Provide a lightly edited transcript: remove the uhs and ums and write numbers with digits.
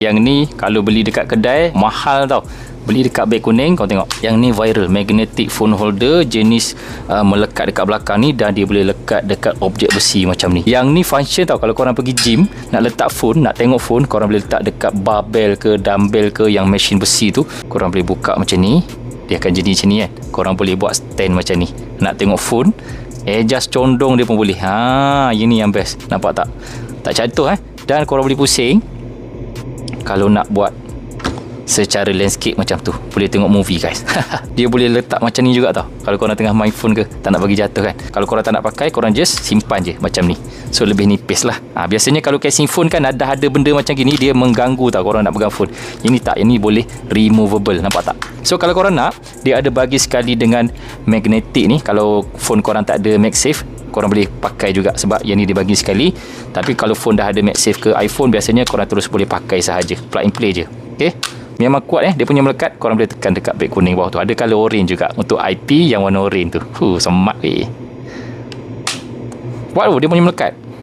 Yang ni kalau beli dekat kedai mahal tau. Beli dekat beg kuning, kau tengok. Yang ni viral, magnetic phone holder jenis melekat dekat belakang ni, dan dia boleh lekat dekat objek besi macam ni. Yang ni function tau, kalau korang pergi gym nak letak phone, nak tengok phone, korang boleh letak dekat barbell ke dumbbell ke yang mesin besi tu, korang boleh buka macam ni, dia akan jadi macam ni kan. Korang boleh buat stand macam ni. Nak tengok phone, adjust condong dia pun boleh. Ini yang best. Nampak tak? Tak jatuh Dan korang boleh pusing. Kalau nak buat secara landscape macam tu, boleh tengok movie guys. Dia boleh letak macam ni juga tau. Kalau korang tengah main phone ke, tak nak bagi jatuh kan. Kalau korang tak nak pakai, korang just simpan je macam ni. So lebih nipis lah. Biasanya kalau casing phone kan ada benda macam gini, dia mengganggu tau korang nak pegang phone. Ini tak, ini boleh removable. Nampak tak? So kalau korang nak, dia ada bagi sekali dengan magnetic ni. Kalau phone korang tak ada MagSafe, korang boleh pakai juga, sebab yang ni dia bagi sekali. Tapi kalau phone dah ada MagSafe ke iPhone, biasanya korang terus boleh pakai sahaja, plug and play je. Okay, memang kuat dia punya melekat. Korang boleh tekan dekat beg kuning bawah tu. Ada colour orange juga untuk IP yang warna orange tu. Smart weh. Wow, dia punya melekat.